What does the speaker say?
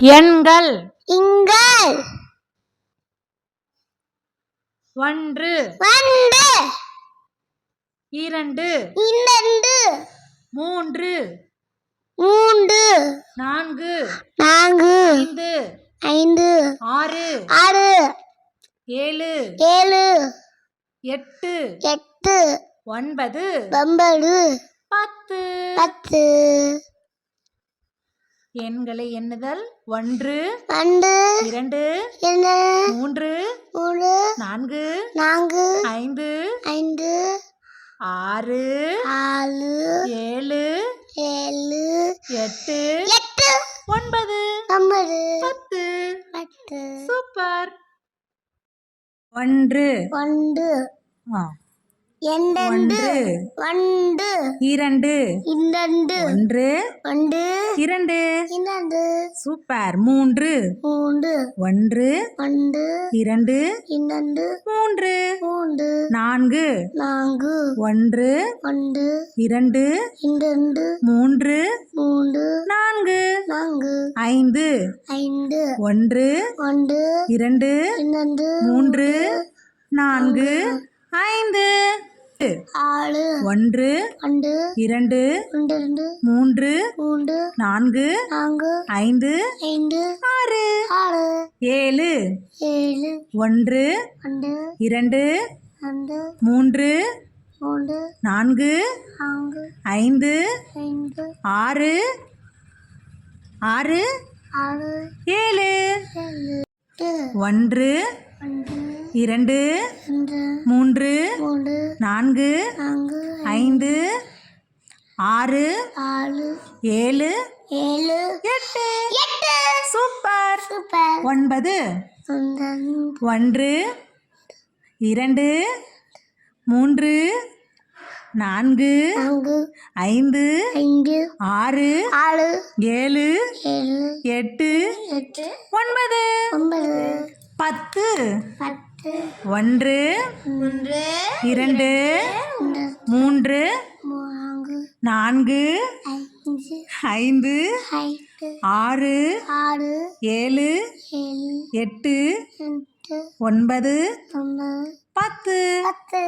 எண்கள் இங்கள் ஒன்று வண்டு இரண்டு இரண்டு மூன்று மூன்று நான்கு நான்கு ஐந்து ஐந்து ஆறு ஆறு ஏழு ஏழு எட்டு எட்டு ஒன்பது ஒன்பது பத்து பத்து எண்களை எண்ணுதல் ஒன்று ரெண்டு இரண்டு இரண்டு மூன்று மூணு நான்கு நான்கு ஐந்து ஐந்து ஆறு ஆறு ஏழு ஏழு எட்டு எட்டு ஒன்பது ஒன்பது பத்து பத்து சூப்பர் ஒன்று ஒன்று இரண்டு ஒன்று இரண்டு இரண்டு ஒன்று ஒன்று இரண்டு இரண்டு சூப்பர் மூன்று மூன்று ஒன்று ஒன்று இரண்டு இரண்டு மூன்று மூன்று நான்கு நான்கு ஒன்று ஒன்று இரண்டு இரண்டு மூன்று மூன்று நான்கு நான்கு ஐந்து ஐந்து ஒன்று ஒன்று இரண்டு இரண்டு மூன்று நான்கு ஐந்து ஆறு ஒன்று ஒன்று இரண்டு இரண்டு மூன்று மூன்று நான்கு நான்கு ஐந்து ஐந்து ஆறு ஆறு ஏழு ஏழு ஒன்று ஒன்று இரண்டு ரெண்டு மூன்று மூன்று நான்கு நான்கு ஐந்து ஐந்து ஆறு ஆறு ஆறு ஏழு ஏழு ஒன்று ஒன்று இரண்டு ரெண்டு மூன்று மூன்று நான்கு நான்கு ஐந்து ஆறு ஆறு ஏழு ஏழு எட்டு எட்டு சூப்பர் சூப்பர் ஒன்பது ஒன்று இரண்டு மூன்று நான்கு நான்கு ஐந்து ஐந்து ஆறு ஆறு ஏழு ஏழு எட்டு எட்டு ஒன்பது ஒன்பது பத்து பத்து ஒன்று ஒன்று இரண்டு ரெண்டு மூன்று நான்கு நான்கு ஐந்து ஐந்து ஐந்து ஆறு ஆறு ஏழு ஏழு எட்டு எட்டு ஒன்பது ஒன்பது பத்து பத்து